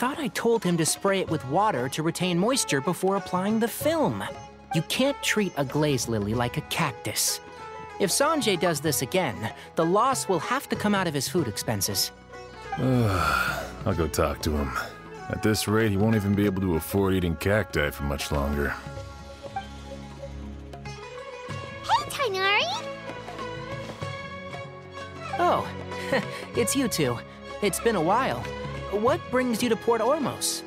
thought I told him to spray it with water to retain moisture before applying the film. You can't treat a glaze lily like a cactus. If Sanjay does this again, the loss will have to come out of his food expenses. I'll go talk to him. At this rate, he won't even be able to afford eating cacti for much longer. Hey, Tainari! Oh, it's you two. It's been a while. What brings you to Port Ormos?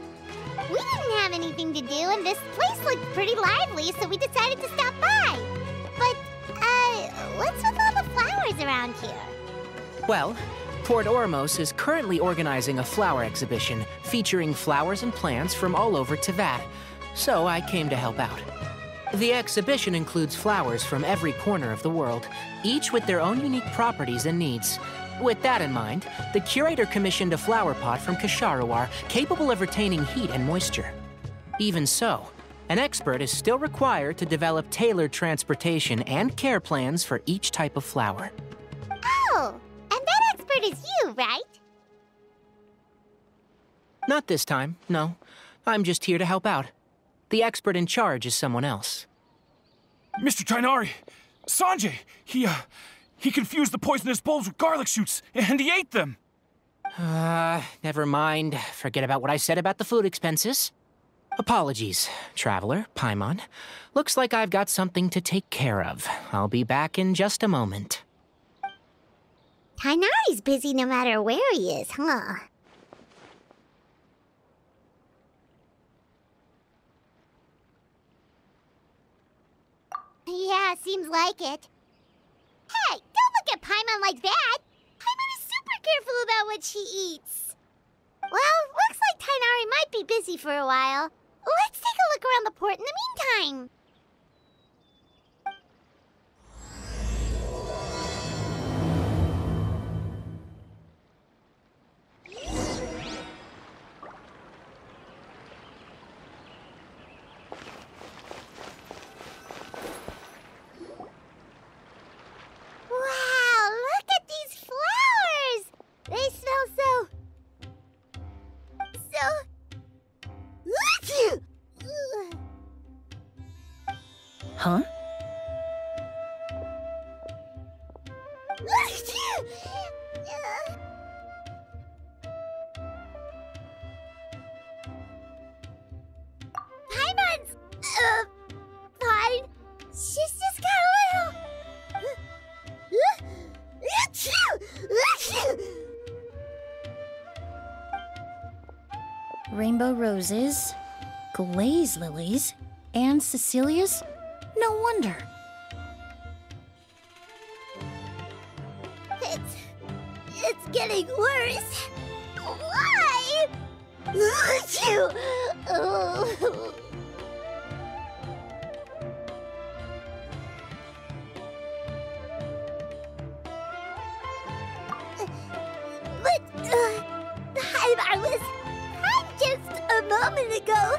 We didn't have anything to do, and this place looked pretty lively, so we decided to stop by. But, what's with all the flowers around here? Well, Port Ormos is currently organizing a flower exhibition featuring flowers and plants from all over Teyvat, so I came to help out. The exhibition includes flowers from every corner of the world, each with their own unique properties and needs. With that in mind, the curator commissioned a flower pot from Kasharawar capable of retaining heat and moisture. Even so, an expert is still required to develop tailored transportation and care plans for each type of flower. Oh, and that expert is you, right? Not this time, no. I'm just here to help out. The expert in charge is someone else. Mr. Tainari! Sanjay! He confused the poisonous bulbs with garlic shoots, and he ate them! Never mind. Forget about what I said about the food expenses. Apologies, Traveler, Paimon. Looks like I've got something to take care of. I'll be back in just a moment. Tainari's busy no matter where he is, huh? Yeah, seems like it. Hey, don't look at Paimon like that! Paimon is super careful about what she eats. Well, looks like Tainari might be busy for a while. Let's take a look around the port in the meantime. Wow, look at these flowers! They smell Huh? Paimon's, fine. She's just got a little... Rainbow roses, glaze lilies, and Cecilia's? No wonder. It's getting worse. Why? Just a moment ago,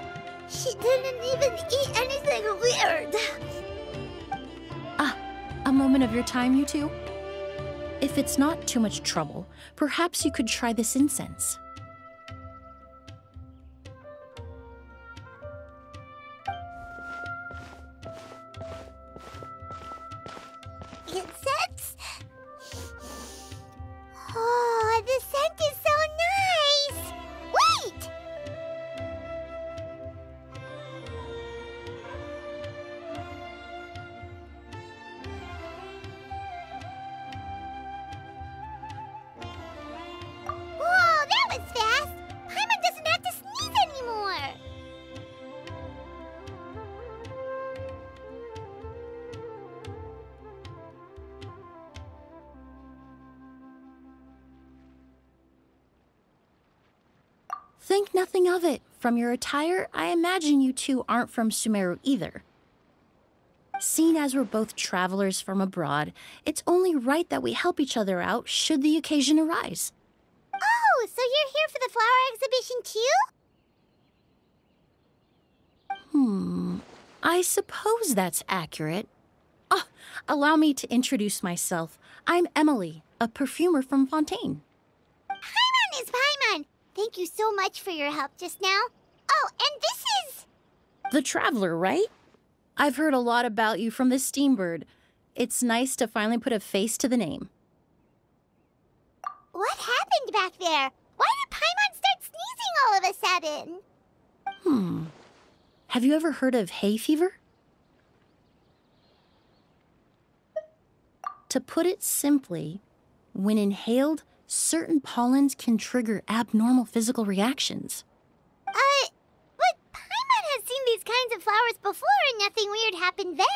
she didn't even eat anything weird. A moment of your time, you two? If it's not too much trouble, perhaps you could try this incense. Incense? Oh, the scent is so nice! Wait! Whoa, that was fast! Paimon doesn't have to sneeze anymore! Think nothing of it. From your attire, I imagine you two aren't from Sumeru either. Seeing as we're both travelers from abroad, it's only right that we help each other out should the occasion arise. Oh, so you're here for the flower exhibition too? I suppose that's accurate. Oh, allow me to introduce myself. I'm Emily, a perfumer from Fontaine. Paimon is Paimon! They thank you so much for your help just now. Oh, and this is... The Traveler, right? I've heard a lot about you from the Steambird. It's nice to finally put a face to the name. What happened back there? Why did Paimon start sneezing all of a sudden? Have you ever heard of hay fever? To put it simply, when inhaled, certain pollens can trigger abnormal physical reactions. But Paimon has seen these kinds of flowers before and nothing weird happened then.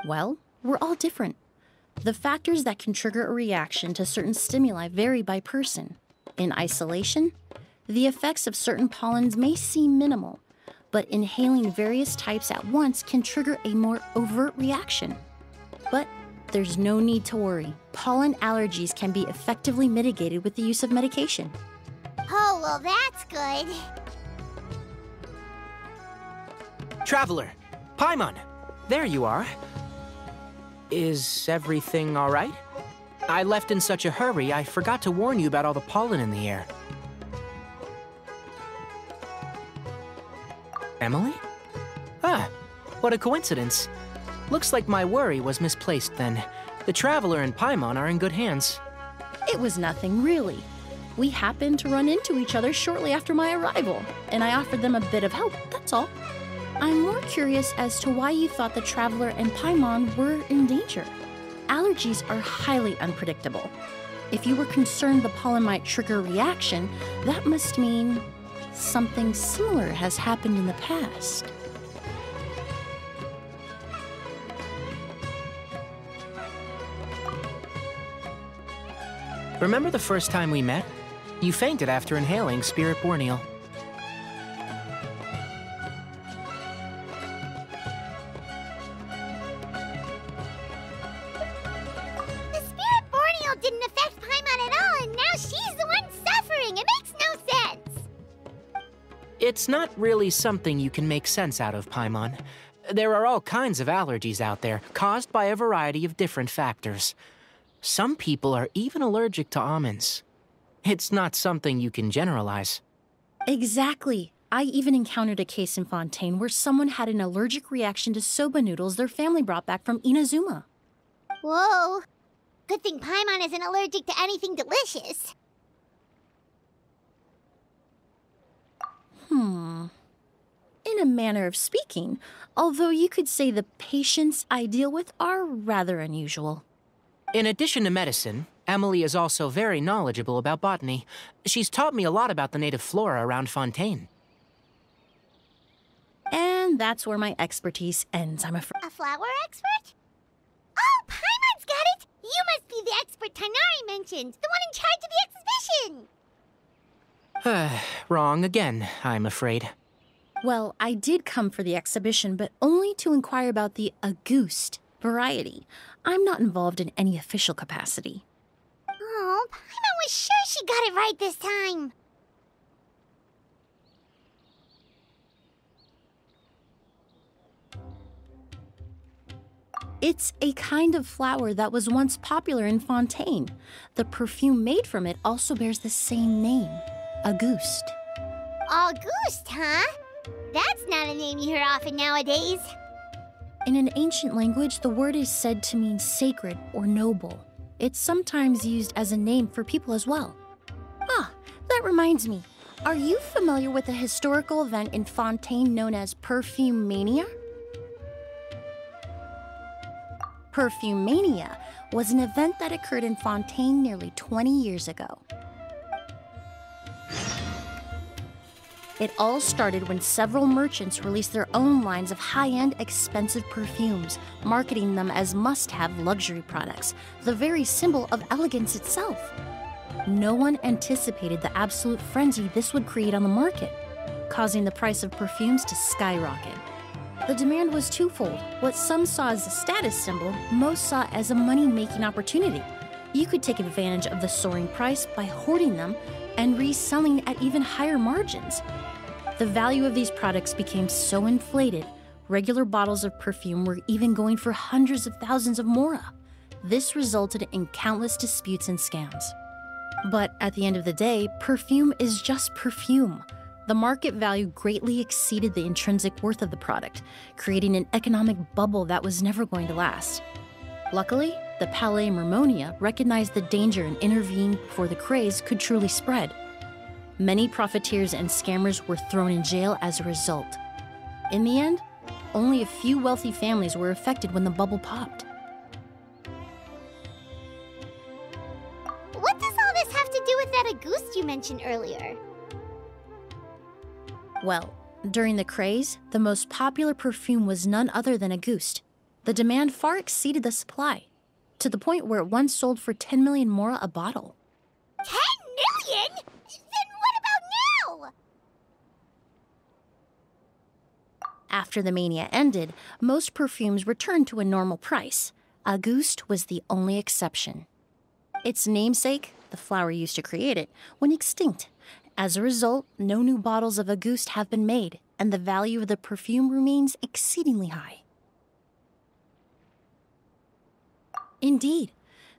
Well, we're all different. The factors that can trigger a reaction to certain stimuli vary by person. In isolation, the effects of certain pollens may seem minimal, but inhaling various types at once can trigger a more overt reaction. But there's no need to worry. Pollen allergies can be effectively mitigated with the use of medication. Oh, well, that's good. Traveler, Paimon, there you are. Is everything all right? I left in such a hurry, I forgot to warn you about all the pollen in the air. Emily? Ah, what a coincidence. Looks like my worry was misplaced then. The Traveler and Paimon are in good hands. It was nothing, really. We happened to run into each other shortly after my arrival, and I offered them a bit of help, that's all. I'm more curious as to why you thought the Traveler and Paimon were in danger. Allergies are highly unpredictable. If you were concerned the pollen might trigger a reaction, that must mean something similar has happened in the past. Remember the first time we met? You fainted after inhaling Spirit Borneal. The Spirit Borneal didn't affect Paimon at all, and now she's the one suffering. It makes no sense. It's not really something you can make sense out of, Paimon. There are all kinds of allergies out there, caused by a variety of different factors. Some people are even allergic to almonds. It's not something you can generalize. Exactly. I even encountered a case in Fontaine where someone had an allergic reaction to soba noodles their family brought back from Inazuma. Whoa. Good thing Paimon isn't allergic to anything delicious. In a manner of speaking, although you could say the patients I deal with are rather unusual. In addition to medicine, Emily is also very knowledgeable about botany. She's taught me a lot about the native flora around Fontaine. And that's where my expertise ends, I'm afraid. A flower expert? Oh, Paimon's got it! You must be the expert Tainari mentioned, the one in charge of the exhibition! Wrong again, I'm afraid. Well, I did come for the exhibition, but only to inquire about the Auguste variety. I'm not involved in any official capacity. Oh, Paimon was sure she got it right this time. It's a kind of flower that was once popular in Fontaine. The perfume made from it also bears the same name, Auguste. Auguste, huh? That's not a name you hear often nowadays. In an ancient language, the word is said to mean sacred or noble. It's sometimes used as a name for people as well. Ah, that reminds me. Are you familiar with a historical event in Fontaine known as Perfume Mania? Perfume Mania was an event that occurred in Fontaine nearly 20 years ago. It all started when several merchants released their own lines of high-end, expensive perfumes, marketing them as must-have luxury products, the very symbol of elegance itself. No one anticipated the absolute frenzy this would create on the market, causing the price of perfumes to skyrocket. The demand was twofold. What some saw as a status symbol, most saw as a money-making opportunity. You could take advantage of the soaring price by hoarding them and reselling at even higher margins. The value of these products became so inflated, regular bottles of perfume were even going for hundreds of thousands of mora. This resulted in countless disputes and scams. But at the end of the day, perfume is just perfume. The market value greatly exceeded the intrinsic worth of the product, creating an economic bubble that was never going to last. Luckily, the Palais Mermonia recognized the danger and intervened before the craze could truly spread. Many profiteers and scammers were thrown in jail as a result. In the end, only a few wealthy families were affected when the bubble popped. What does all this have to do with that Auguste you mentioned earlier? Well, during the craze, the most popular perfume was none other than Auguste. The demand far exceeded the supply, to the point where it once sold for 10 million mora a bottle. 10 million? Then what about now? After the mania ended, most perfumes returned to a normal price. Auguste was the only exception. Its namesake, the flower used to create it, went extinct. As a result, no new bottles of Auguste have been made, and the value of the perfume remains exceedingly high. Indeed,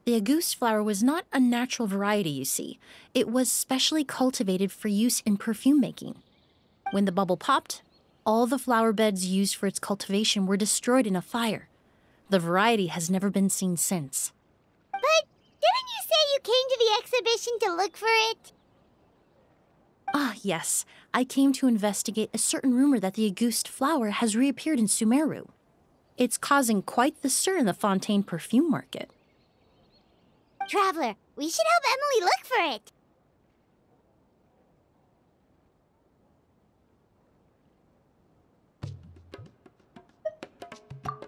the Auguste flower was not a natural variety, you see. It was specially cultivated for use in perfume making. When the bubble popped, all the flower beds used for its cultivation were destroyed in a fire. The variety has never been seen since. But didn't you say you came to the exhibition to look for it? Ah, yes. I came to investigate a certain rumor that the Auguste flower has reappeared in Sumeru. It's causing quite the stir in the Fontaine perfume market. Traveler, we should help Emily look for it.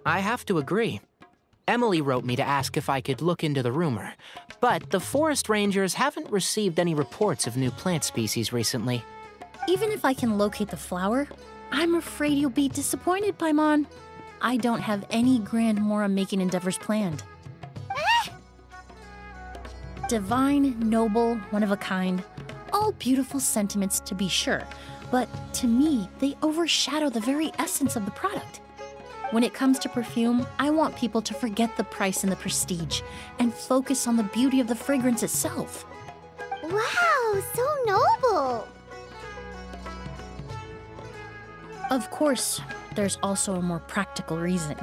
I have to agree. Emily wrote me to ask if I could look into the rumor, but the forest rangers haven't received any reports of new plant species recently. Even if I can locate the flower, I'm afraid you'll be disappointed, Paimon. I don't have any grand mora-making endeavors planned. Divine, noble, one of a kind, all beautiful sentiments to be sure, but to me, they overshadow the very essence of the product. When it comes to perfume, I want people to forget the price and the prestige and focus on the beauty of the fragrance itself. Wow, so noble. Of course, there's also a more practical reason.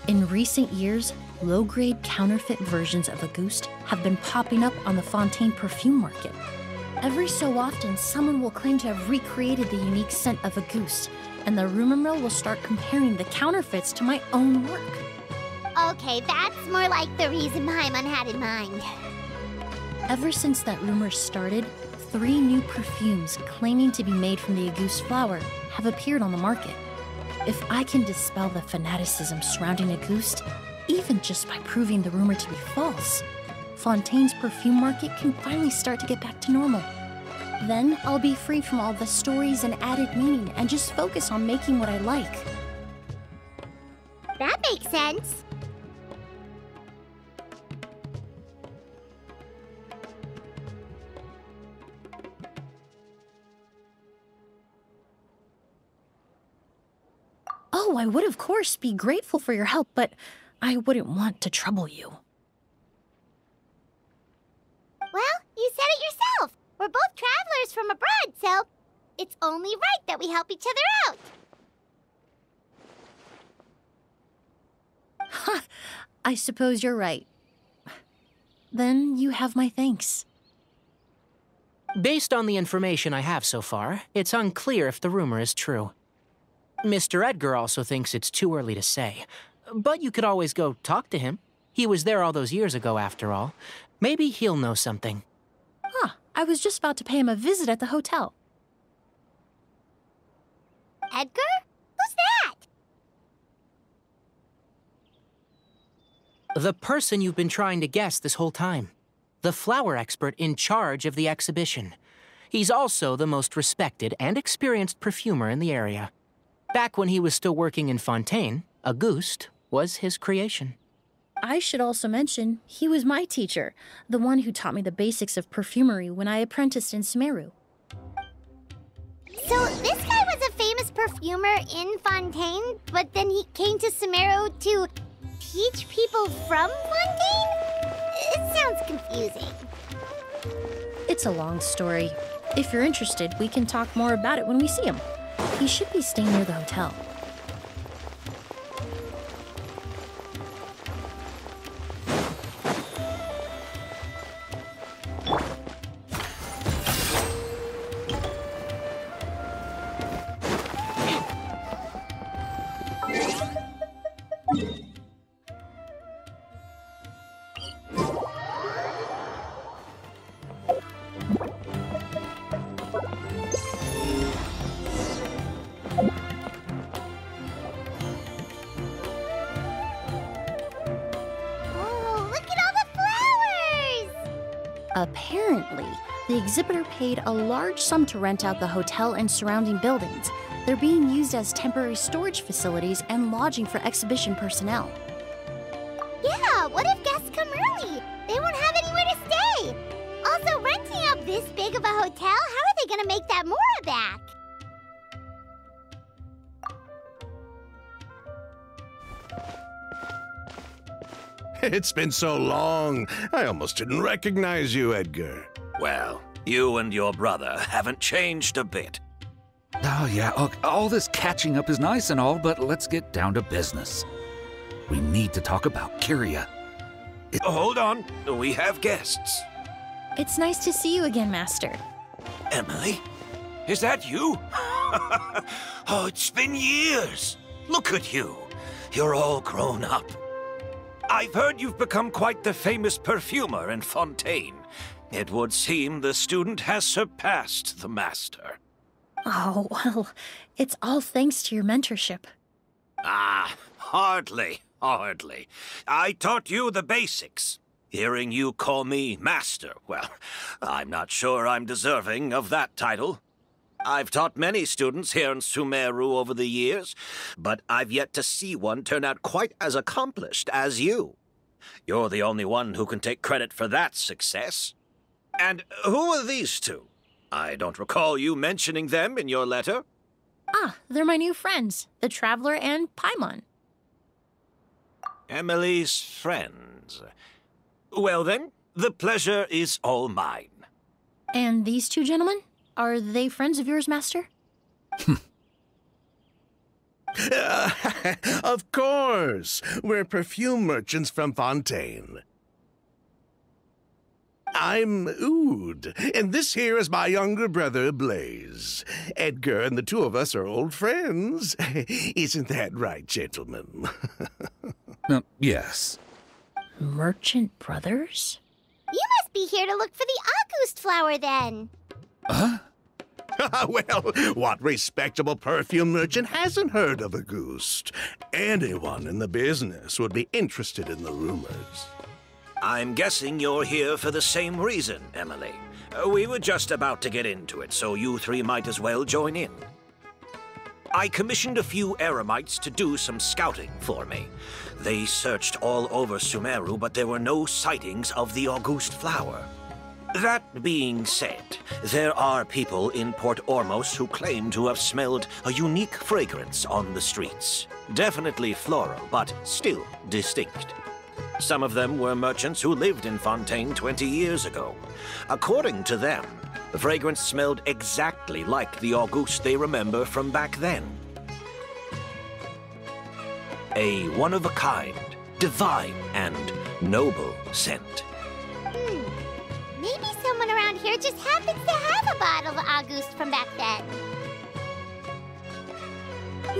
In recent years, low-grade counterfeit versions of Auguste have been popping up on the Fontaine perfume market. Every so often, someone will claim to have recreated the unique scent of Auguste, and the rumor mill will start comparing the counterfeits to my own work. Okay, that's more like the reason Paimon had in mind. Ever since that rumor started, 3 new perfumes claiming to be made from the Auguste flower have appeared on the market. If I can dispel the fanaticism surrounding Auguste, even just by proving the rumor to be false, Fontaine's perfume market can finally start to get back to normal. Then I'll be free from all the stories and added meaning and just focus on making what I like. That makes sense. Oh, I would of course be grateful for your help, but I wouldn't want to trouble you. Well, you said it yourself. We're both travelers from abroad, so it's only right that we help each other out. Ha! I suppose you're right. Then you have my thanks. Based on the information I have so far, it's unclear if the rumor is true. Mr. Edgar also thinks it's too early to say, but you could always go talk to him. He was there all those years ago, after all. Maybe he'll know something. Huh, I was just about to pay him a visit at the hotel. Edgar? Who's that? The person you've been trying to guess this whole time. The flower expert in charge of the exhibition. He's also the most respected and experienced perfumer in the area. Back when he was still working in Fontaine, Auguste was his creation. I should also mention, he was my teacher, the one who taught me the basics of perfumery when I apprenticed in Sumeru. So this guy was a famous perfumer in Fontaine, but then he came to Sumeru to teach people from Fontaine? It sounds confusing. It's a long story. If you're interested, we can talk more about it when we see him. He should be staying near the hotel. Apparently, the exhibitor paid a large sum to rent out the hotel and surrounding buildings. They're being used as temporary storage facilities and lodging for exhibition personnel. Yeah, what if guests come early? They won't have anywhere to stay. Also, renting out this big of a hotel, how are they gonna make that mora back? It's been so long, I almost didn't recognize you, Edgar. Well, you and your brother haven't changed a bit. Oh, yeah, all this catching up is nice and all, but let's get down to business. We need to talk about Kyria. Hold on, we have guests. It's nice to see you again, Master. Emily? Is that you? Oh, it's been years. Look at you. You're all grown up. I've heard you've become quite the famous perfumer in Fontaine. It would seem the student has surpassed the master. Oh, well, it's all thanks to your mentorship. Ah, hardly. I taught you the basics. Hearing you call me master, well, I'm not sure I'm deserving of that title. I've taught many students here in Sumeru over the years, but I've yet to see one turn out quite as accomplished as you. You're the only one who can take credit for that success. And who are these two? I don't recall you mentioning them in your letter. Ah, they're my new friends, the Traveler and Paimon. Emily's friends. Well then, the pleasure is all mine. And these two gentlemen? Are they friends of yours, Master? Of course! We're perfume merchants from Fontaine. I'm Oud, and this here is my younger brother, Blaze. Edgar and the two of us are old friends. Isn't that right, gentlemen? Yes. Merchant brothers? You must be here to look for the August flower, then. Huh? Well, what respectable perfume merchant hasn't heard of Auguste? Anyone in the business would be interested in the rumors. I'm guessing you're here for the same reason, Emily. We were just about to get into it, so you three might as well join in. I commissioned a few eremites to do some scouting for me. They searched all over Sumeru, but there were no sightings of the August flower. That being said, there are people in Port Ormos who claim to have smelled a unique fragrance on the streets. Definitely floral, but still distinct. Some of them were merchants who lived in Fontaine 20 years ago. According to them, the fragrance smelled exactly like the August they remember from back then. A one-of-a-kind, divine, and noble scent. Maybe someone around here just happens to have a bottle of August from back then.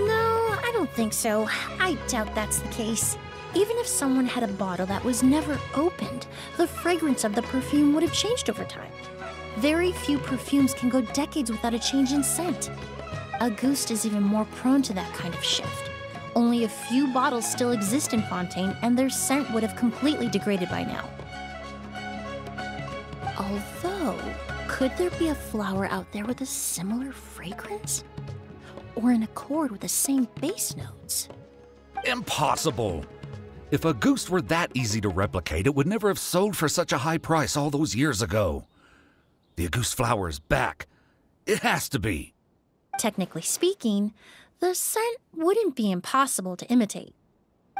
No, I don't think so. I doubt that's the case. Even if someone had a bottle that was never opened, the fragrance of the perfume would have changed over time. Very few perfumes can go decades without a change in scent. Auguste is even more prone to that kind of shift. Only a few bottles still exist in Fontaine, and their scent would have completely degraded by now. Although, could there be a flower out there with a similar fragrance? Or in accord with the same base notes? Impossible! If Auguste were that easy to replicate, it would never have sold for such a high price all those years ago. The Auguste flower is back. It has to be. Technically speaking, the scent wouldn't be impossible to imitate.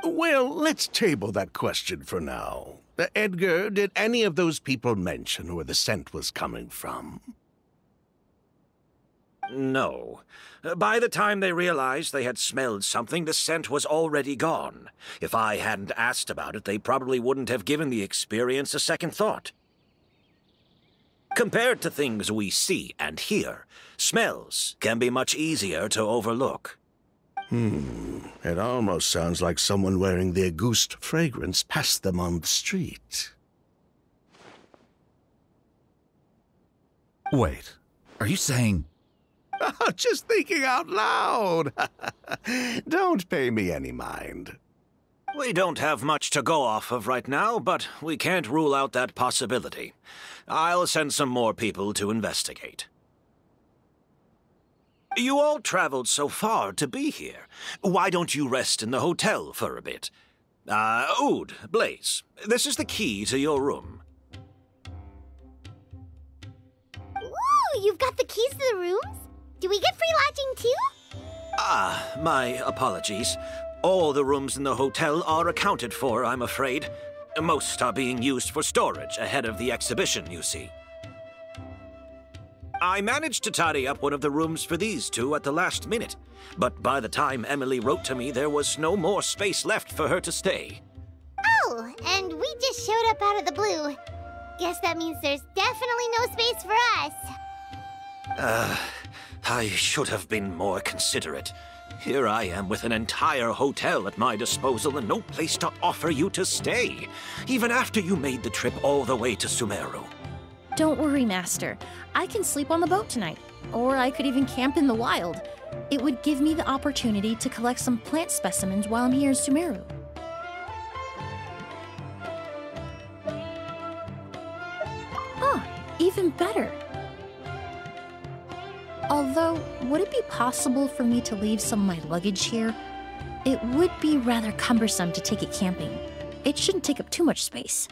Well, let's table that question for now. Edgar, did any of those people mention where the scent was coming from? No. By the time they realized they had smelled something, the scent was already gone. If I hadn't asked about it, they probably wouldn't have given the experience a second thought. Compared to things we see and hear, smells can be much easier to overlook. It almost sounds like someone wearing the Auguste fragrance passed them on the street. Wait, are you saying... Just thinking out loud. Don't pay me any mind. We don't have much to go off of right now, but we can't rule out that possibility. I'll send some more people to investigate. You all traveled so far to be here. Why don't you rest in the hotel for a bit? Oud, Blaze, this is the key to your room. Ooh, you've got the keys to the rooms? Do we get free lodging too? My apologies. All the rooms in the hotel are accounted for, I'm afraid. Most are being used for storage ahead of the exhibition, you see. I managed to tidy up one of the rooms for these two at the last minute, but by the time Emily wrote to me, there was no more space left for her to stay. Oh, and we just showed up out of the blue. Guess that means there's definitely no space for us. I should have been more considerate. Here I am with an entire hotel at my disposal and no place to offer you to stay, even after you made the trip all the way to Sumeru. Don't worry, Master. I can sleep on the boat tonight. Or I could even camp in the wild. It would give me the opportunity to collect some plant specimens while I'm here in Sumeru. Ah, even better. Although, would it be possible for me to leave some of my luggage here? It would be rather cumbersome to take it camping. It shouldn't take up too much space.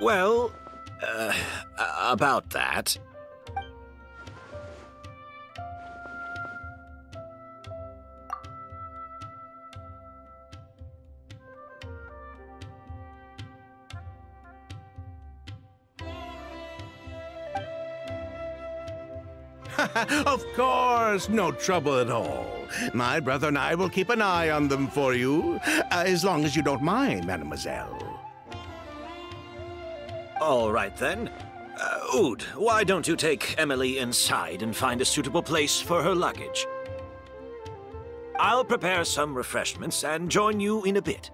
Well, about that. Of course, no trouble at all. My brother and I will keep an eye on them for you, as long as you don't mind, mademoiselle. All right, then. Oud, why don't you take Emily inside and find a suitable place for her luggage? I'll prepare some refreshments and join you in a bit.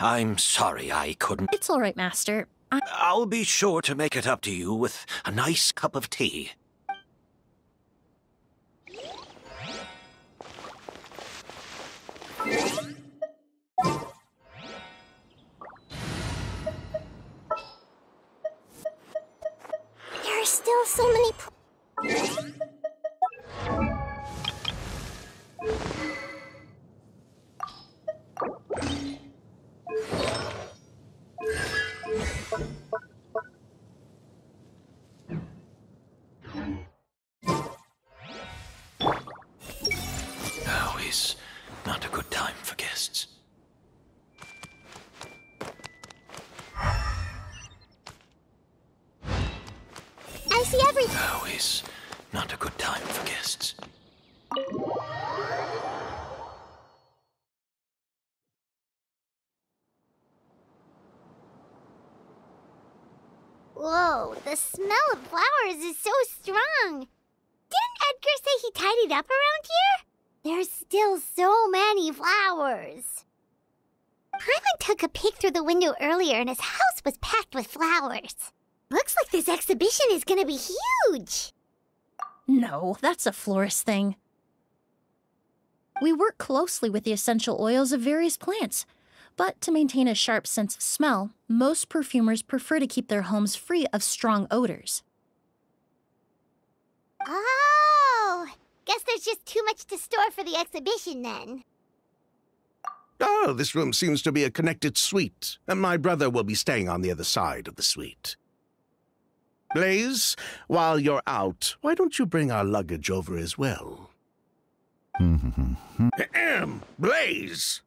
I'm sorry I couldn't... It's all right, Master. I'll be sure to make it up to you with a nice cup of tea. There are still so many... Now is not a good time for guests. I see everything. Now is not a good time for guests. Whoa, the smell of flowers is so strong. Didn't Edgar say he tidied up around here? There's still so many flowers. Paimon took a peek through the window earlier and his house was packed with flowers. Looks like this exhibition is gonna be huge. No, that's a florist thing. We work closely with the essential oils of various plants, but to maintain a sharp sense of smell, most perfumers prefer to keep their homes free of strong odors. Oh, guess there's just too much to store for the exhibition then. Oh, this room seems to be a connected suite, and my brother will be staying on the other side of the suite. Blaze, while you're out, why don't you bring our luggage over as well? Blaze!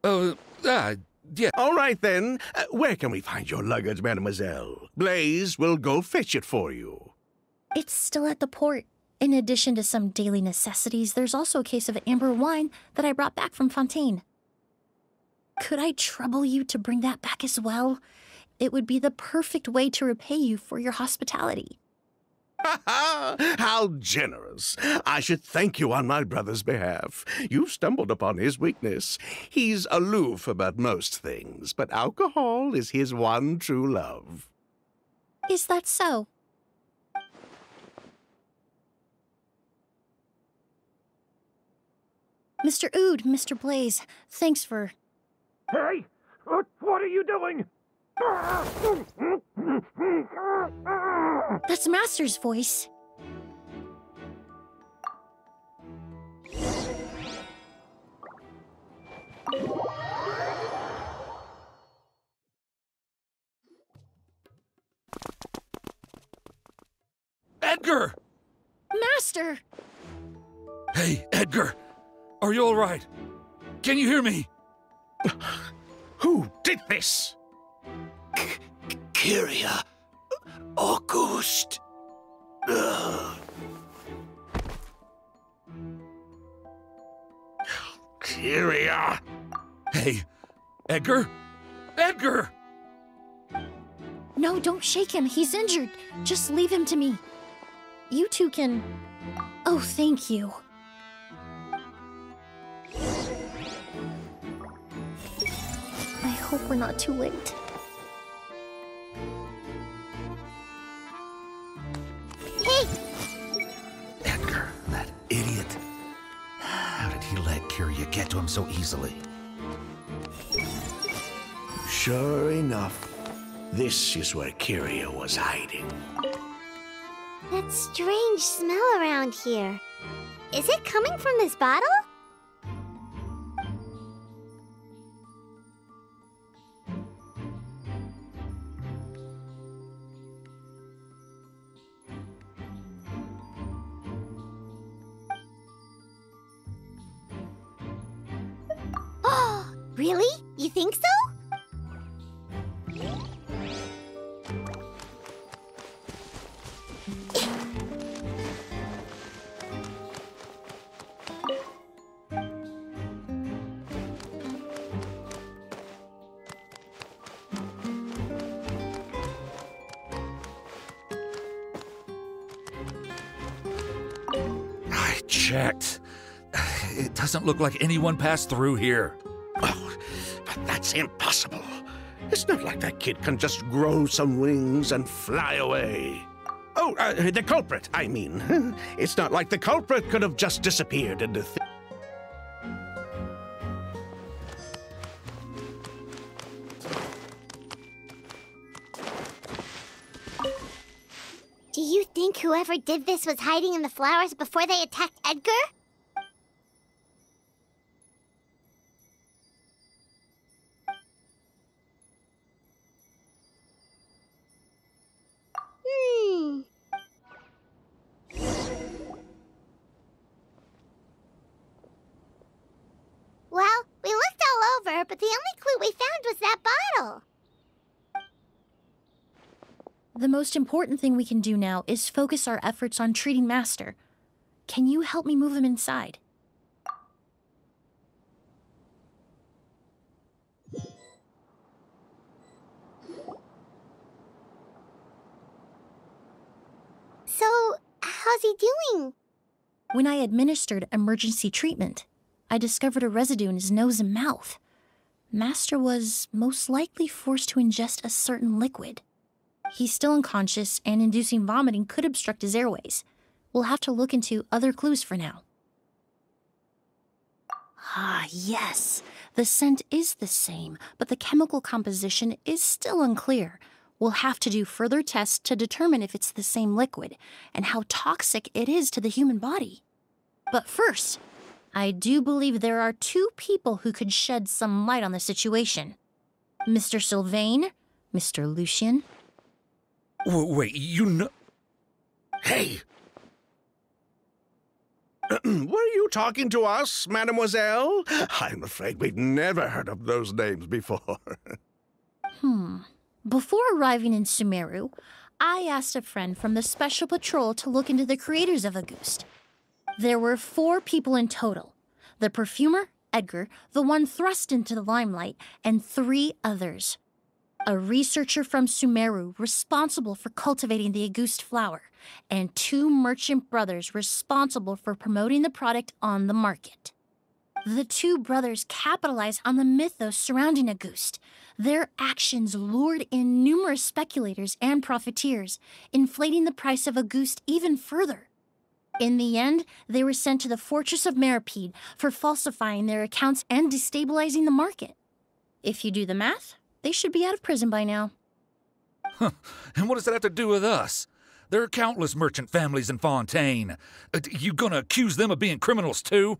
Yeah. All right, then. Where can we find your luggage, mademoiselle? Blaze will go fetch it for you. It's still at the port. In addition to some daily necessities, there's also a case of amber wine that I brought back from Fontaine. Could I trouble you to bring that back as well? It would be the perfect way to repay you for your hospitality. How generous. I should thank you on my brother's behalf. You've stumbled upon his weakness. He's aloof about most things, but alcohol is his one true love. Is that so? Mr. Ood, Mr. Blaze, thanks for... Hey! What are you doing? That's Master's voice. Edgar! Master! Hey, Edgar! Are you all right? Can you hear me? Who did this? Kyria. August. Kyria. Hey, Edgar? Edgar! No, don't shake him. He's injured. Just leave him to me. You two can... Oh, thank you. I hope we're not too late. Hey! Edgar, that idiot. How did he let Kyria get to him so easily? Sure enough, this is where Kyria was hiding. That strange smell around here. Is it coming from this bottle? Oh, really? You think so? I checked. It doesn't look like anyone passed through here. Oh, but that's impossible. It's not like that kid can just grow some wings and fly away. Oh, the culprit, I mean. It's not like the culprit could have just disappeared into Do you think whoever did this was hiding in the flowers before they attacked Edgar? Well, we looked all over, but the only clue we found was that bottle. The most important thing we can do now is focus our efforts on treating Master. Can you help me move him inside? So, how's he doing? When I administered emergency treatment, I discovered a residue in his nose and mouth. Master was most likely forced to ingest a certain liquid. He's still unconscious, and inducing vomiting could obstruct his airways. We'll have to look into other clues for now. Ah, yes. The scent is the same, but the chemical composition is still unclear. We'll have to do further tests to determine if it's the same liquid and how toxic it is to the human body. But first, I do believe there are two people who could shed some light on the situation. Mr. Sylvain, Mr. Lucien. Wait, you know... Hey! Were you talking to us, mademoiselle? I'm afraid we've never heard of those names before. Before arriving in Sumeru, I asked a friend from the Special Patrol to look into the creators of Auguste. There were 4 people in total. The perfumer, Edgar, the one thrust into the limelight, and 3 others. A researcher from Sumeru responsible for cultivating the Auguste flower, and 2 merchant brothers responsible for promoting the product on the market. The 2 brothers capitalized on the mythos surrounding Auguste. Their actions lured in numerous speculators and profiteers, inflating the price of Auguste even further. In the end, they were sent to the Fortress of Meripede for falsifying their accounts and destabilizing the market. If you do the math, they should be out of prison by now. And what does that have to do with us? There are countless merchant families in Fontaine. You gonna accuse them of being criminals too?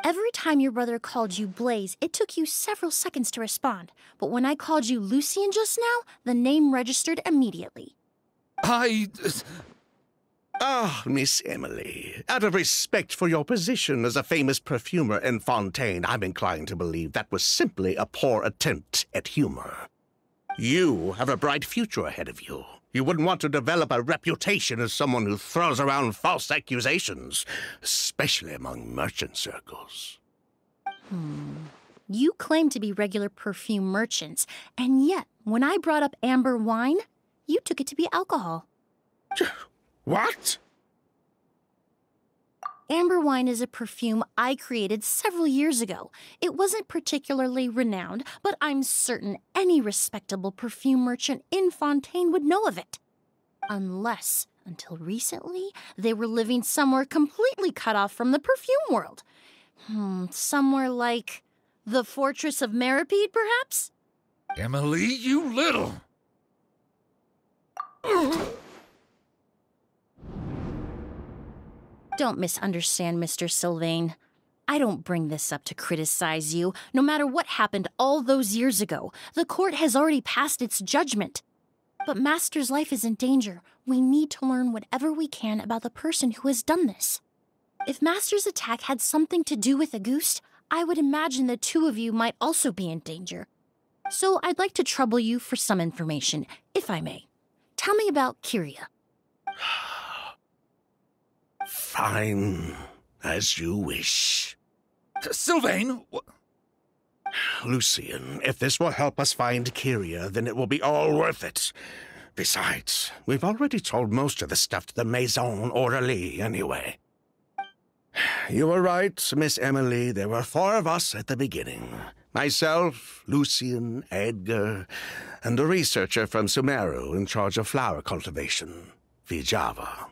Every time your brother called you Blaze, it took you several seconds to respond. But when I called you Lucien just now, the name registered immediately. Ah, Miss Emily, out of respect for your position as a famous perfumer in Fontaine, I'm inclined to believe that was simply a poor attempt at humor. You have a bright future ahead of you. You wouldn't want to develop a reputation as someone who throws around false accusations, especially among merchant circles. You claim to be regular perfume merchants, and yet, when I brought up amber wine, you took it to be alcohol. What? Amber wine is a perfume I created several years ago. It wasn't particularly renowned, but I'm certain any respectable perfume merchant in Fontaine would know of it. Unless, until recently, they were living somewhere completely cut off from the perfume world. Somewhere like the Fortress of Meripede, perhaps? Emily, you little... Don't misunderstand, Mr. Sylvain. I don't bring this up to criticize you. No matter what happened all those years ago, the court has already passed its judgment. But Master's life is in danger. We need to learn whatever we can about the person who has done this. If Master's attack had something to do with Auguste, I would imagine the 2 of you might also be in danger. So I'd like to trouble you for some information, if I may. Tell me about Kyria. Fine, as you wish. Sylvain! Lucien, if this will help us find Kyria, then it will be all worth it. Besides, we've already told most of the stuff to the Maison Orderly anyway. You were right, Miss Emily. There were 4 of us at the beginning. Myself, Lucien, Edgar, and a researcher from Sumeru in charge of flower cultivation, Vijava.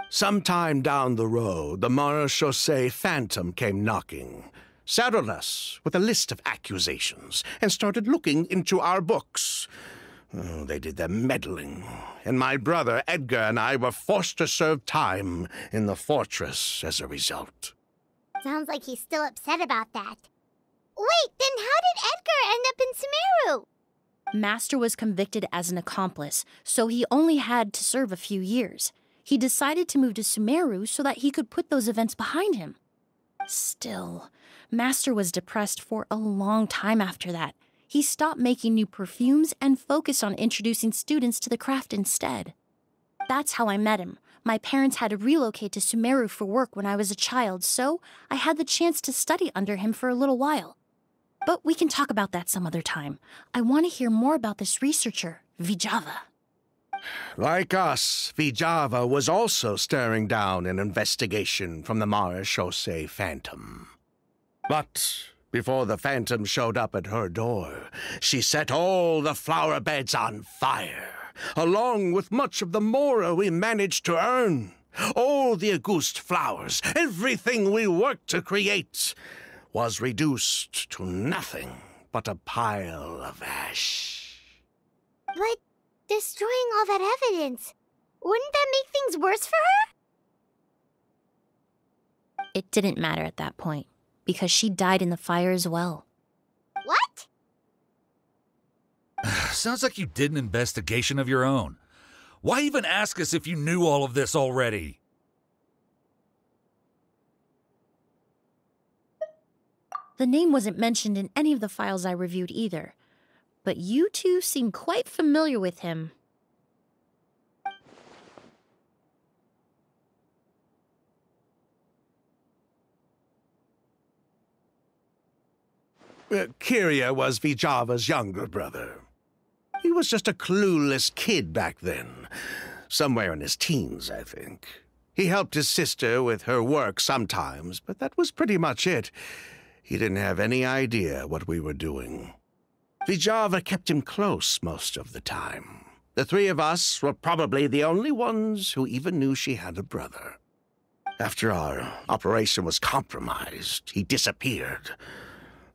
Sometime down the road, the Marechaussee Phantom came knocking, saddled us with a list of accusations, and started looking into our books. Oh, they did their meddling, and my brother Edgar and I were forced to serve time in the fortress as a result. Sounds like he's still upset about that. Wait, then how did Edgar end up in Sumeru? Master was convicted as an accomplice, so he only had to serve a few years. He decided to move to Sumeru so that he could put those events behind him. Still, Master was depressed for a long time after that. He stopped making new perfumes and focused on introducing students to the craft instead. That's how I met him. My parents had to relocate to Sumeru for work when I was a child, so I had the chance to study under him for a little while. But we can talk about that some other time. I want to hear more about this researcher, Vijava. Like us, Vijava was also staring down an investigation from the Marechaussee Phantom. But before the Phantom showed up at her door, she set all the flower beds on fire, along with much of the mora we managed to earn. All the Auguste flowers, everything we worked to create, was reduced to nothing but a pile of ash. But destroying all that evidence, wouldn't that make things worse for her? It didn't matter at that point, because she died in the fire as well. What? Sounds like you did an investigation of your own. Why even ask us if you knew all of this already? The name wasn't mentioned in any of the files I reviewed either, but you two seem quite familiar with him. Kyria was Vijava's younger brother. He was just a clueless kid back then. Somewhere in his teens, I think. He helped his sister with her work sometimes, but that was pretty much it. He didn't have any idea what we were doing. Vijava kept him close most of the time. The three of us were probably the only ones who even knew she had a brother. After our operation was compromised, he disappeared.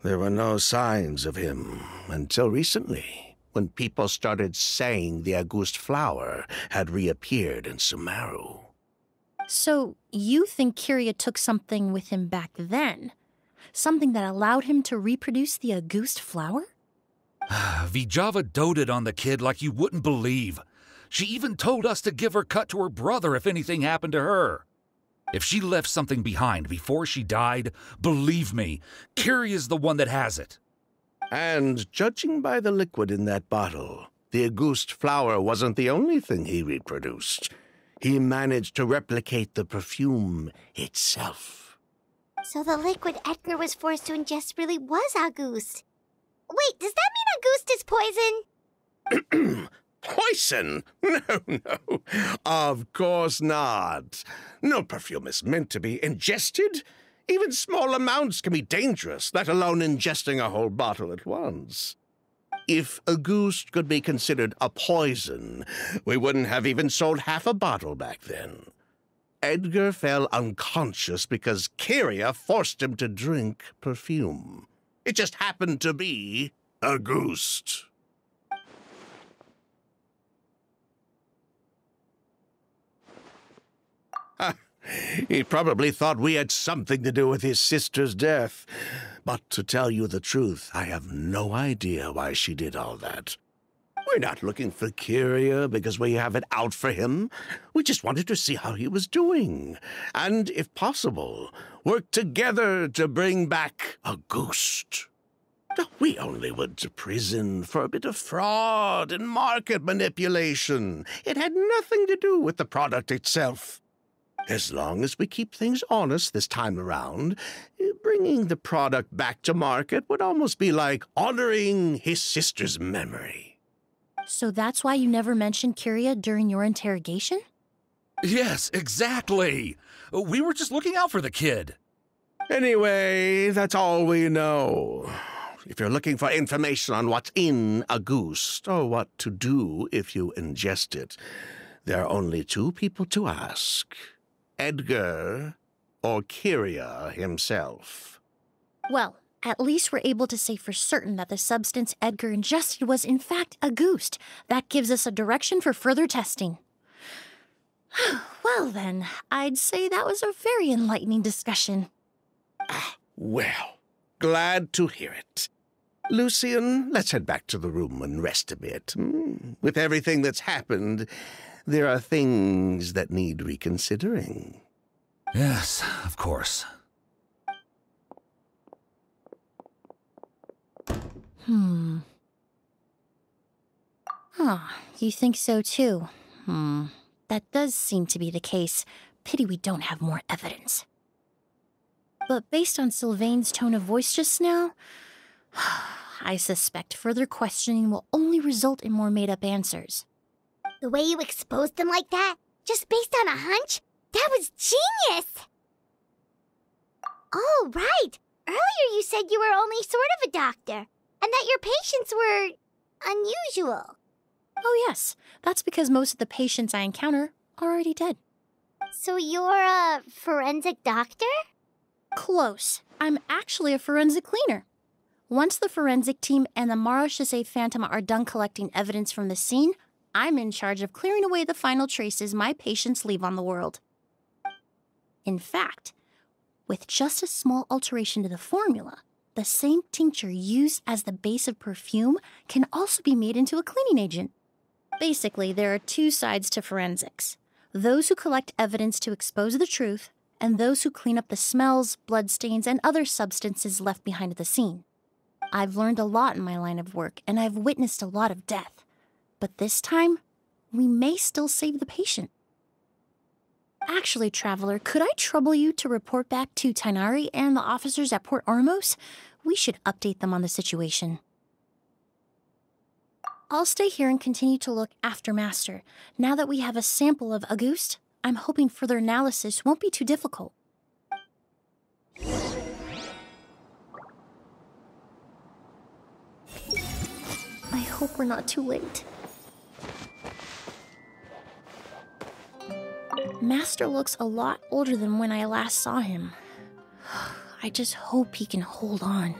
There were no signs of him until recently, when people started saying the August flower had reappeared in Sumeru. So, you think Kyria took something with him back then? Something that allowed him to reproduce the August flower? Vijava doted on the kid like you wouldn't believe. She even told us to give her cut to her brother if anything happened to her. If she left something behind before she died, believe me, Kyria's the one that has it. And judging by the liquid in that bottle, the August flower wasn't the only thing he reproduced. He managed to replicate the perfume itself. So the liquid Edgar was forced to ingest really was August. Wait, does that mean August is poison? Poison? No. Of course not. No perfume is meant to be ingested. Even small amounts can be dangerous, let alone ingesting a whole bottle at once. If August could be considered a poison, we wouldn't have even sold half a bottle back then. Edgar fell unconscious because Kyria forced him to drink perfume. It just happened to be August. He probably thought we had something to do with his sister's death. But to tell you the truth, I have no idea why she did all that. We're not looking for Kyria because we have it out for him. We just wanted to see how he was doing. And, if possible, work together to bring back August. We only went to prison for a bit of fraud and market manipulation. It had nothing to do with the product itself. As long as we keep things honest this time around, bringing the product back to market would almost be like honoring his sister's memory. So that's why you never mentioned Kyria during your interrogation? Yes, exactly. We were just looking out for the kid. Anyway, that's all we know. If you're looking for information on what's in August, or what to do if you ingest it, there are only two people to ask. Edgar or Kyria himself. Well, at least we're able to say for certain that the substance Edgar ingested was in fact August. That gives us a direction for further testing. Well then, I'd say that was a very enlightening discussion. Well, glad to hear it. Lucian, let's head back to the room and rest a bit. With everything that's happened, there are things that need reconsidering. Yes, of course. You think so too? That does seem to be the case. Pity we don't have more evidence. But based on Sylvain's tone of voice just now, I suspect further questioning will only result in more made-up answers. The way you exposed them like that, just based on a hunch, that was genius! Oh, right. Earlier you said you were only sort of a doctor, and that your patients were unusual. Oh yes, that's because most of the patients I encounter are already dead. So you're a forensic doctor? Close. I'm actually a forensic cleaner. Once the forensic team and the Marachese Phantom are done collecting evidence from the scene, I'm in charge of clearing away the final traces my patients leave on the world. In fact, with just a small alteration to the formula, the same tincture used as the base of perfume can also be made into a cleaning agent. Basically, there are two sides to forensics. Those who collect evidence to expose the truth, and those who clean up the smells, bloodstains, and other substances left behind at the scene. I've learned a lot in my line of work, and I've witnessed a lot of death. But this time, we may still save the patient. Actually, Traveler, could I trouble you to report back to Tainari and the officers at Port Ormos? We should update them on the situation. I'll stay here and continue to look after Master. Now that we have a sample of Auguste, I'm hoping further analysis won't be too difficult. I hope we're not too late. Master looks a lot older than when I last saw him. I just hope he can hold on.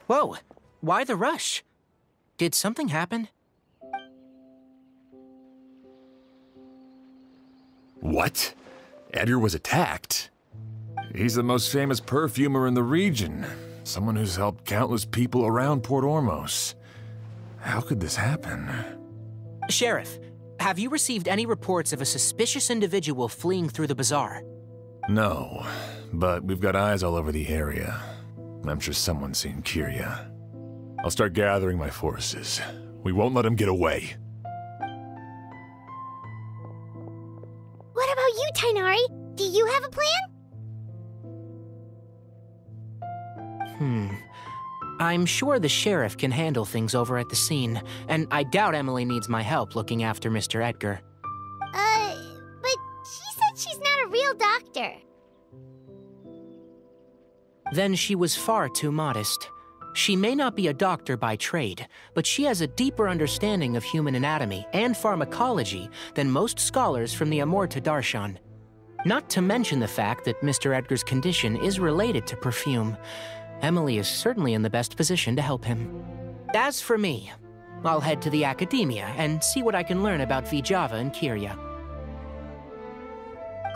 Whoa, why the rush? Did something happen? What? Edgar was attacked? He's the most famous perfumer in the region. Someone who's helped countless people around Port Ormos. How could this happen? Sheriff, have you received any reports of a suspicious individual fleeing through the bazaar? No, but we've got eyes all over the area. I'm sure someone's seen Kiria. I'll start gathering my forces. We won't let him get away. What about you, Tainari? Do you have a plan? I'm sure the sheriff can handle things over at the scene, and I doubt Emily needs my help looking after Mr. Edgar. But she said she's not a real doctor. Then she was far too modest. She may not be a doctor by trade, but she has a deeper understanding of human anatomy and pharmacology than most scholars from the Amorta Darshan. Not to mention the fact that Mr. Edgar's condition is related to perfume. Emily is certainly in the best position to help him. As for me, I'll head to the academia and see what I can learn about Vijava and Kiria.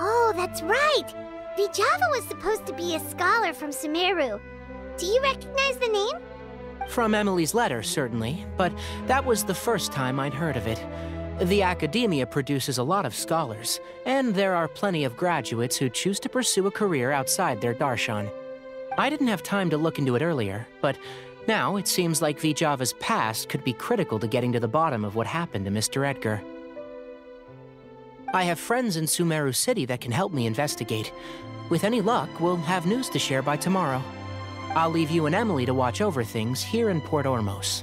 Oh, that's right! Vijava was supposed to be a scholar from Sumeru. Do you recognize the name? From Emily's letter, certainly, but that was the first time I'd heard of it. The academia produces a lot of scholars, and there are plenty of graduates who choose to pursue a career outside their darshan. I didn't have time to look into it earlier, but now it seems like Vijava's past could be critical to getting to the bottom of what happened to Mr. Edgar. I have friends in Sumeru City that can help me investigate. With any luck, we'll have news to share by tomorrow. I'll leave you and Emily to watch over things here in Port Ormos.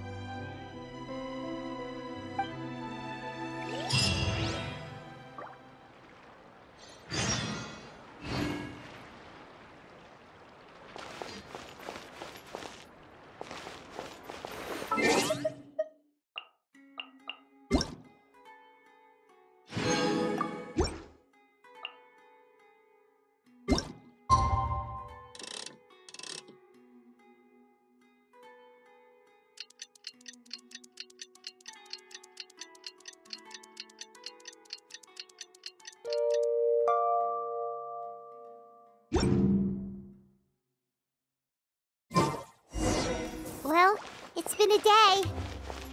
Well, it's been a day.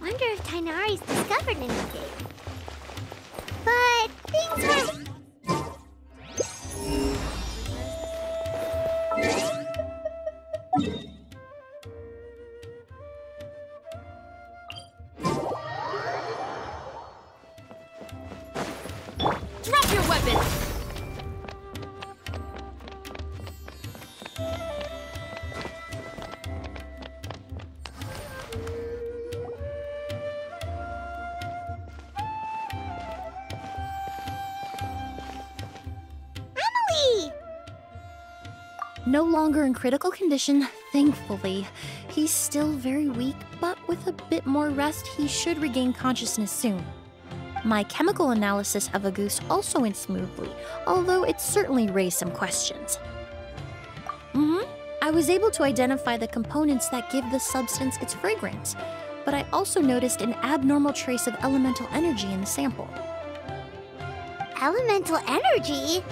Wonder if Tainari's discovered anything. But things were... No longer in critical condition, thankfully. He's still very weak, but with a bit more rest, he should regain consciousness soon. My chemical analysis of a goose also went smoothly, although it certainly raised some questions. I was able to identify the components that give the substance its fragrance, but I also noticed an abnormal trace of elemental energy in the sample. Elemental energy?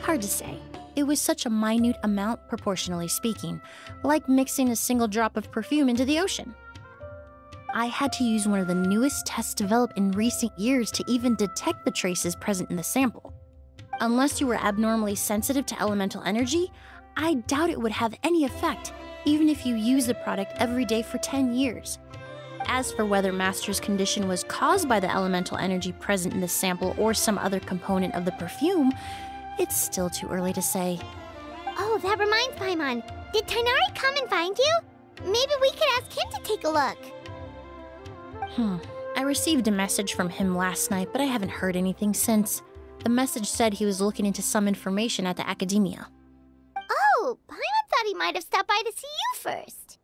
Hard to say. It was such a minute amount, proportionally speaking, like mixing a single drop of perfume into the ocean. I had to use one of the newest tests developed in recent years to even detect the traces present in the sample. Unless you were abnormally sensitive to elemental energy, I doubt it would have any effect, even if you use the product every day for 10 years. As for whether Master's condition was caused by the elemental energy present in the sample or some other component of the perfume, it's still too early to say. Oh, that reminds Paimon. Did Tainari come and find you? Maybe we could ask him to take a look. I received a message from him last night, but I haven't heard anything since. The message said he was looking into some information at the academia. Oh, Paimon thought he might have stopped by to see you first.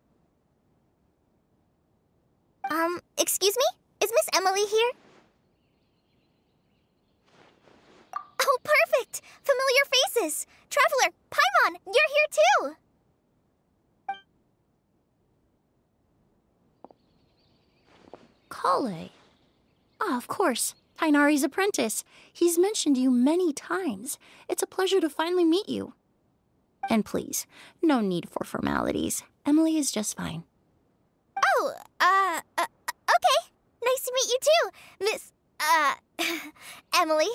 Excuse me? Is Miss Emily here? Oh, perfect! Familiar faces! Traveler, Paimon, you're here too! Kale. Ah, of course. Tainari's apprentice. He's mentioned you many times. It's a pleasure to finally meet you. And please, no need for formalities. Emily is just fine. Oh, okay. Nice to meet you too, Miss, Emily.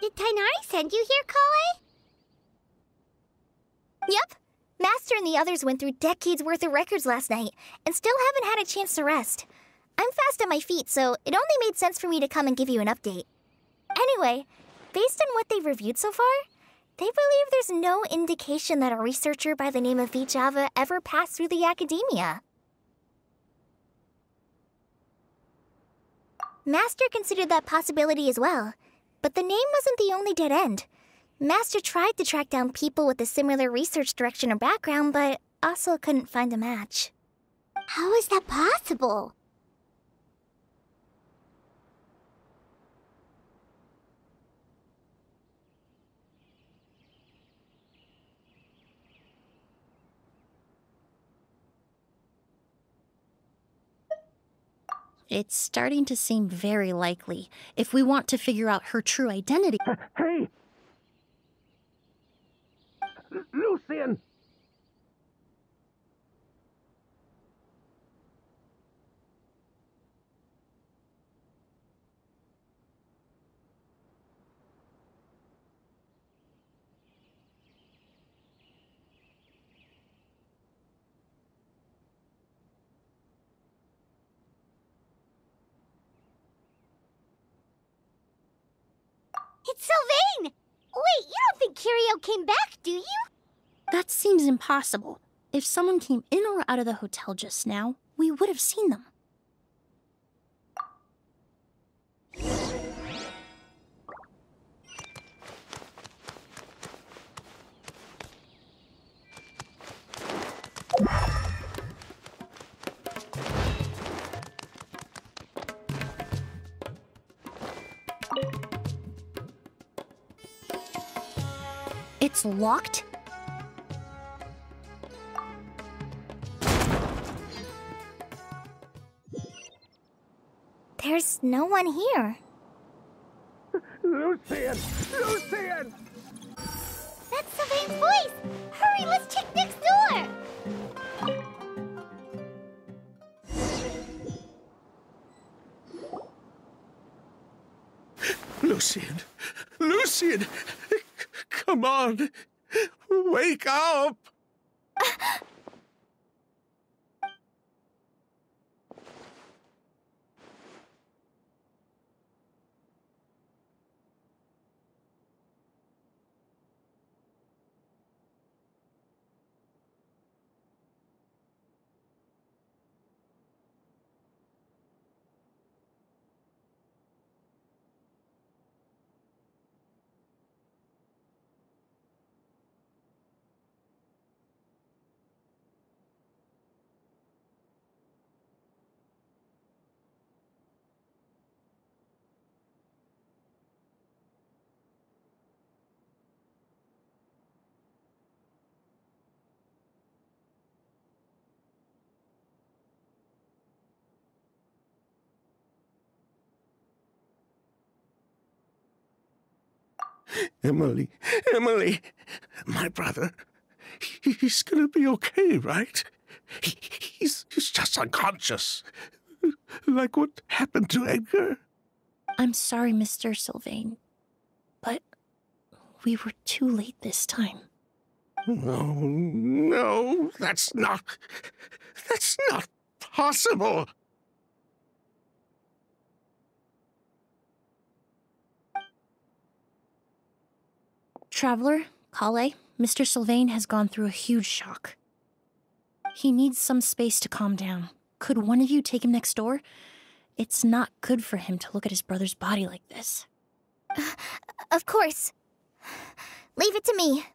Did Tainari send you here, Kale? Yep. Master and the others went through decades worth of records last night, and still haven't had a chance to rest. I'm fast on my feet, so it only made sense for me to come and give you an update. Anyway, based on what they've reviewed so far, they believe there's no indication that a researcher by the name of Vijava ever passed through the academia. Master considered that possibility as well, but the name wasn't the only dead end. Master tried to track down people with a similar research direction or background, but also couldn't find a match. How is that possible? It's starting to seem very likely if we want to figure out her true identity. Hey! Lucian! It's Sylvain! Wait, you don't think Kirio came back, do you? That seems impossible. If someone came in or out of the hotel just now, we would have seen them. It's locked? There's no one here. Lucian! Lucian! That's Sylvain's voice! Hurry, let's check next door! Lucian! Lucian! Come on! Wake up! Emily, Emily, my brother, he's gonna be okay, right? He's just unconscious. Like what happened to Edgar. I'm sorry, Mr. Sylvain, but we were too late this time. No, that's not possible. Traveler, Kale, Mr. Sylvain has gone through a huge shock. He needs some space to calm down. Could one of you take him next door? It's not good for him to look at his brother's body like this. Of course. Leave it to me.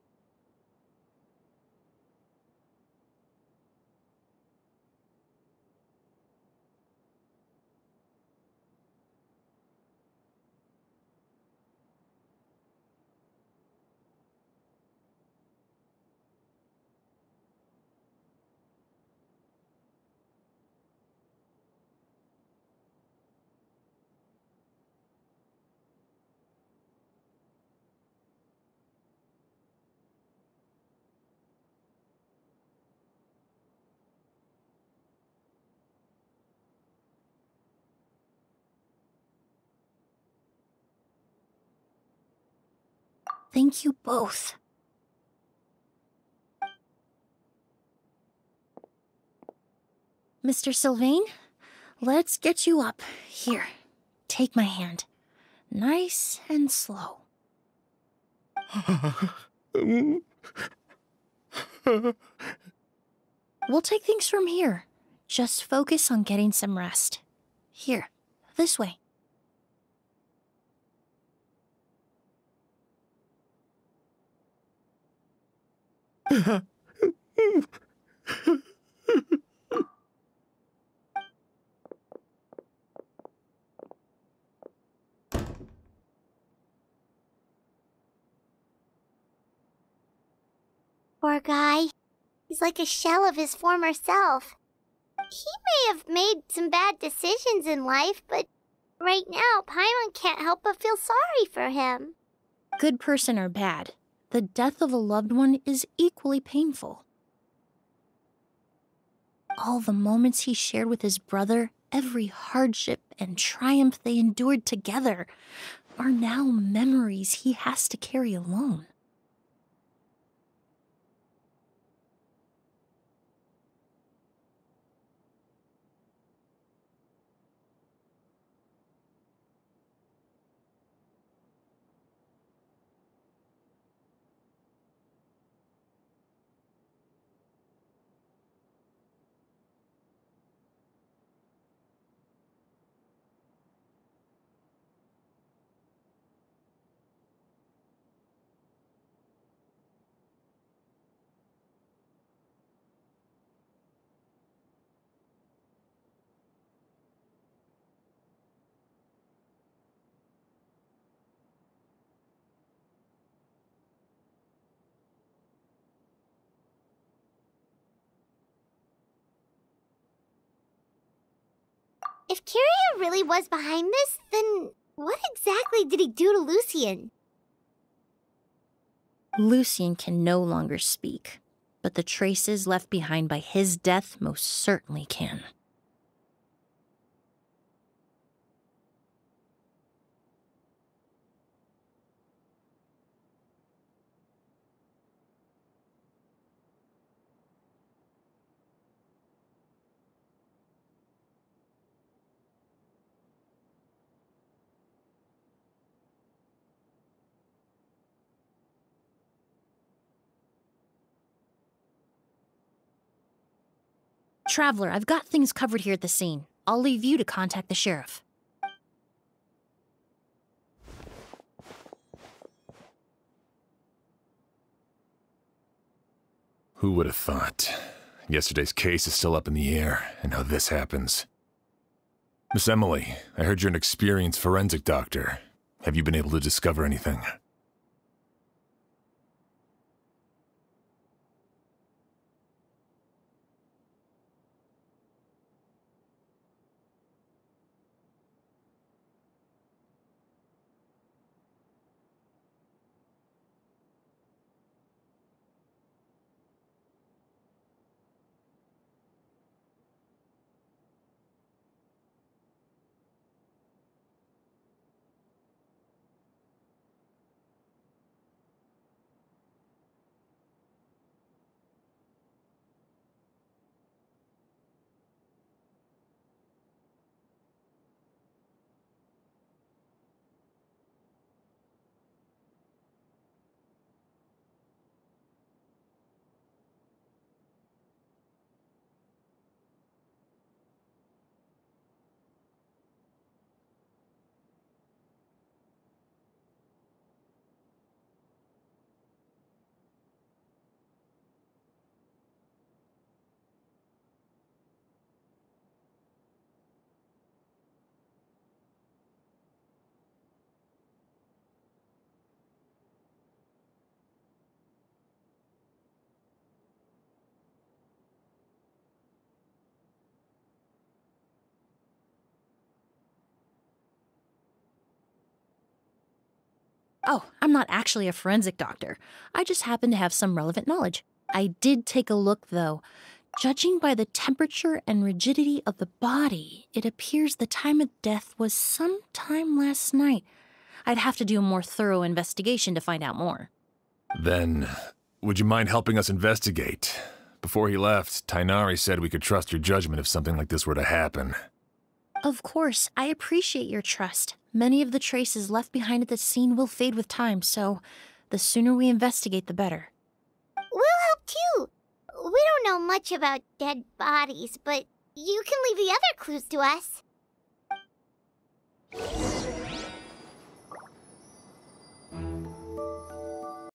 Thank you both. Mr. Sylvain, let's get you up. Here, take my hand. Nice and slow. We'll take things from here. Just focus on getting some rest. Here, this way. Poor guy. He's like a shell of his former self. He may have made some bad decisions in life, but right now, Paimon can't help but feel sorry for him. Good person or bad, the death of a loved one is equally painful. All the moments he shared with his brother, every hardship and triumph they endured together, are now memories he has to carry alone. If Kiria really was behind this, then what exactly did he do to Lucien? Lucien can no longer speak, but the traces left behind by his death most certainly can. Traveler, I've got things covered here at the scene. I'll leave you to contact the sheriff. Who would have thought? Yesterday's case is still up in the air, and now this happens. Miss Emily, I heard you're an experienced forensic doctor. Have you been able to discover anything? Oh, I'm not actually a forensic doctor. I just happen to have some relevant knowledge. I did take a look, though. Judging by the temperature and rigidity of the body, it appears the time of death was sometime last night. I'd have to do a more thorough investigation to find out more. Then, would you mind helping us investigate? Before he left, Tainari said we could trust your judgment if something like this were to happen. Of course, I appreciate your trust. Many of the traces left behind at the scene will fade with time, so the sooner we investigate, the better. We'll help too. We don't know much about dead bodies, but you can leave the other clues to us.